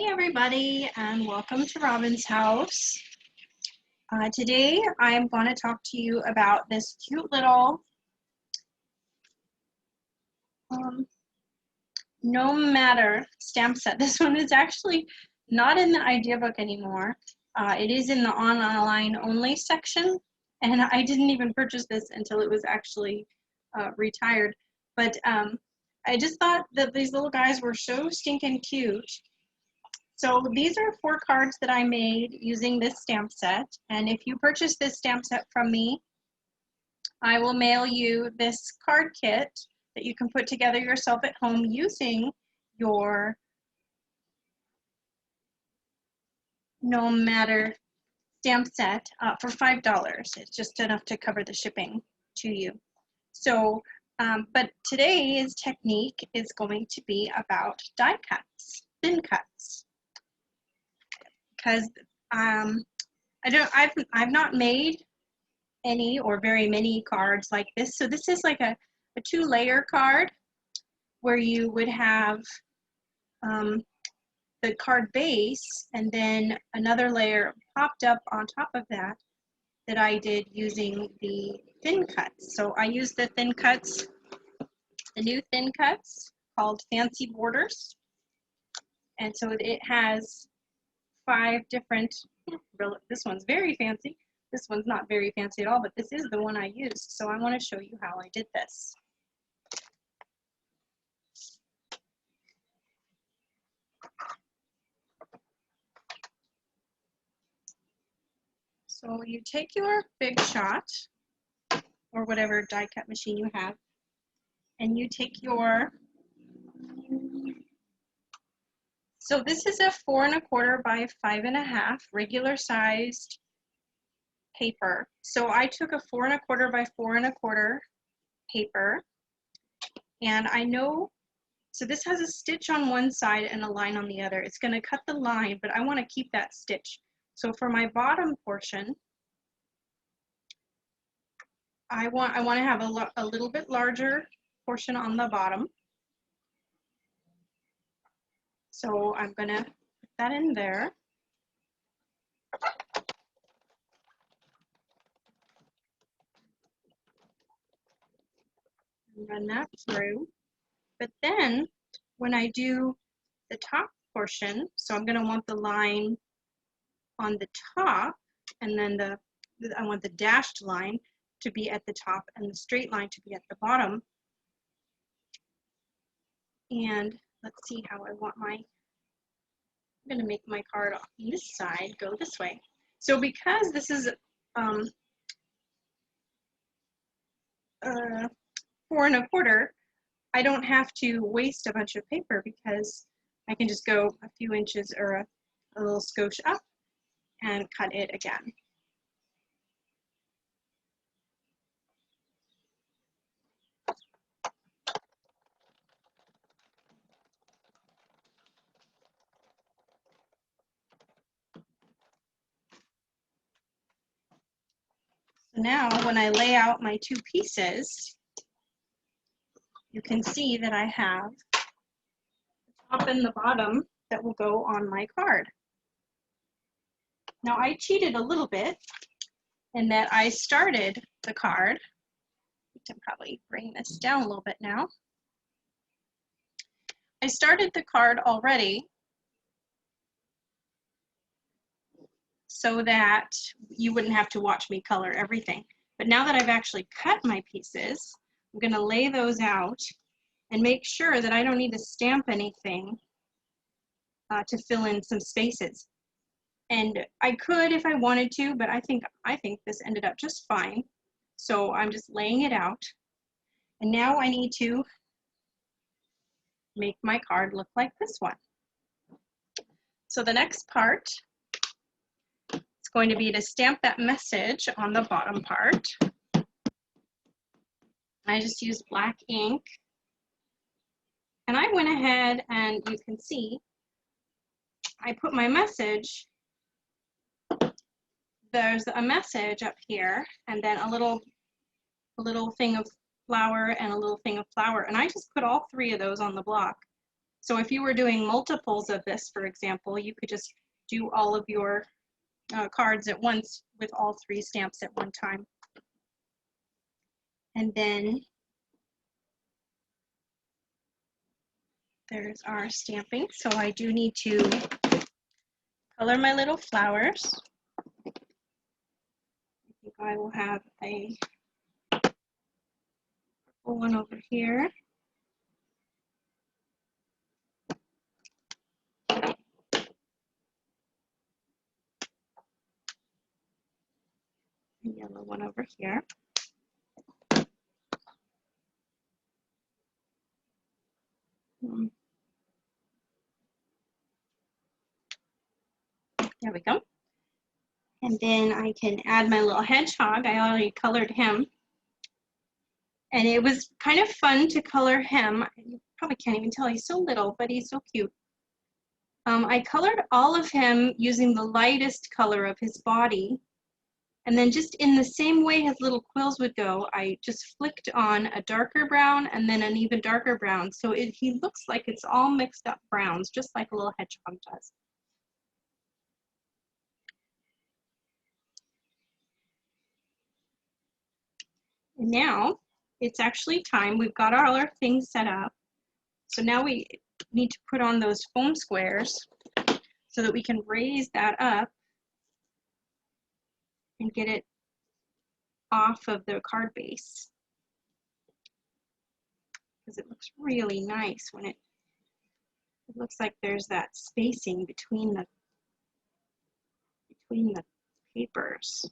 Hey everybody, and welcome to Robin's house. Today I'm going to talk to you about this cute little No Matter stamp set. This one is actually not in the idea book anymore. It is in the online only section, and I didn't even purchase this until it was actually retired. But I just thought that these little guys were so stinking cute. So these are 4 cards that I made using this stamp set, and if you purchase this stamp set from me, I will mail you this card kit that you can put together yourself at home using your No Matter stamp set for $5. It's just enough to cover the shipping to you. So, but today's technique is going to be about die cuts, thin cuts. Because I've not made any or very many cards like this. So this is like a 2-layer card where you would have the card base and then another layer popped up on top of that I did using the thin cuts. So I used the thin cuts, the new thin cuts called Fancy Borders. And so it has 5 different, this one's very fancy, this one's not very fancy at all, but this is the one I used, so I want to show you how I did this. So you take your Big Shot, or whatever die cut machine you have, and you take your, so this is a 4 1/4 by 5 1/2 regular sized paper. So I took a 4 1/4 by 4 1/4 paper, and I know, so this has a stitch on one side and a line on the other. It's going to cut the line, but I want to keep that stitch. So for my bottom portion, I want to have a little bit larger portion on the bottom. So I'm going to put that in there. And run that through. But then when I do the top portion, so I'm going to want the line on the top, and then I want the dashed line to be at the top and the straight line to be at the bottom. And let's see how I want I'm going to make my card on this side go this way. So because this is 4 1/4, I don't have to waste a bunch of paper because I can just go a few inches or a little skosh up and cut it again. So now when I lay out my 2 pieces, you can see that I have the top and the bottom that will go on my card. Now I cheated a little bit in that I started the card. I can probably bring this down a little bit now. I started the card already so that you wouldn't have to watch me color everything. But now that I've actually cut my pieces, I'm going to lay those out and make sure that I don't need to stamp anything to fill in some spaces. And I could if I wanted to, but I think this ended up just fine. So I'm just laying it out. And now I need to make my card look like this one. So the next part is going to be to stamp that message on the bottom part. I just used black ink. And I went ahead and you can see I put my message, there's a message up here and then a little thing of flour and a little thing of flour, and I just put all 3 of those on the block So if you were doing multiples of this, for example, you could just do all of your cards at once with all 3 stamps at one time. And then there's our stamping. So I do need to color my little flowers. I think I will have a purple one over here. A yellow one over here. There we go. And then I can add my little hedgehog. I already colored him. And it was kind of fun to color him. You probably can't even tell, he's so little, but he's so cute. I colored all of him using the lightest color of his body. And then just in the same way his little quills would go, I just flicked on a darker brown and then an even darker brown. So he looks like it's all mixed up browns, just like a little hedgehog does. And now it's actually time. We've got all our things set up. So now we need to put on those foam squares so that we can raise that up and get it off of the card base. Because it looks really nice when it looks like there's that spacing between the papers.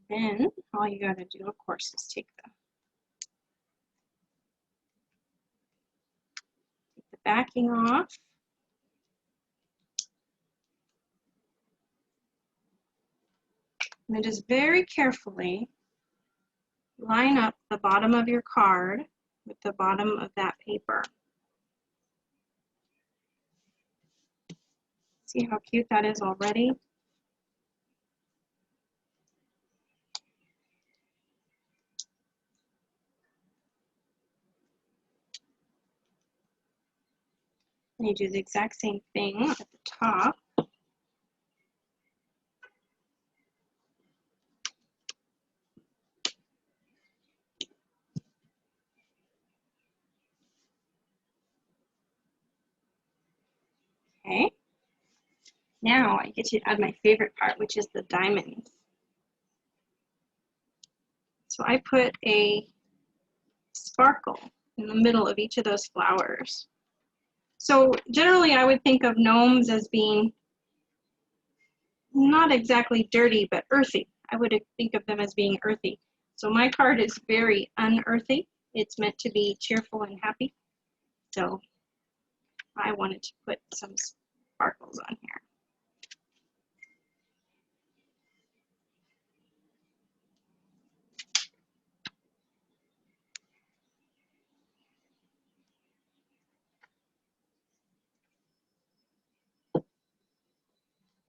Then all you got to do, of course, is take the backing off. And then just very carefully line up the bottom of your card with the bottom of that paper. See how cute that is already? And you do the exact same thing at the top. Okay. Now I get to add my favorite part, which is the diamonds. So I put a sparkle in the middle of each of those flowers. So generally I would think of gnomes as being not exactly dirty, but earthy. I would think of them as being earthy. So my card is very unearthy. It's meant to be cheerful and happy. So I wanted to put some sparkles on here.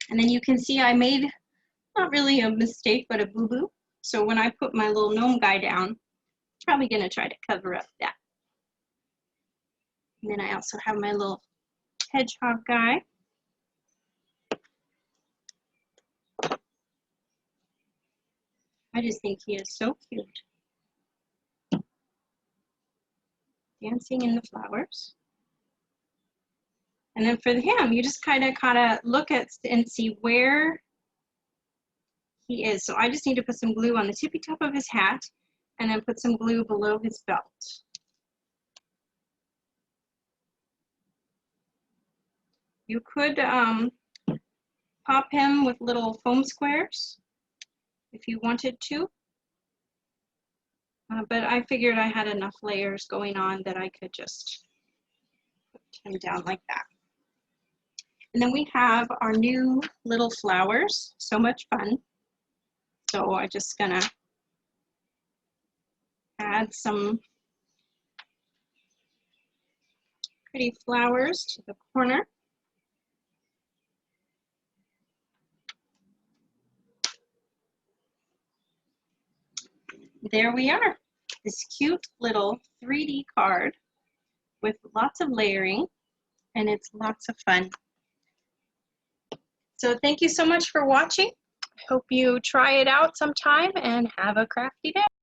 And then you can see I made not really a mistake, but a boo-boo. So when I put my little gnome guy down, I'm probably gonna try to cover up that. And then I also have my little hedgehog guy. I just think he is so cute. Dancing in the flowers. And then for him, you just kind of look at and see where he is. So I just need to put some glue on the tippy top of his hat and then put some glue below his belt. You could pop him with little foam squares if you wanted to. But I figured I had enough layers going on that I could just put him down like that. And then we have our new little flowers. So much fun. So I'm just gonna add add some pretty flowers to the corner. There we are, this cute little 3D card with lots of layering, and it's lots of fun. So thank you so much for watching. I hope you try it out sometime and have a crafty day.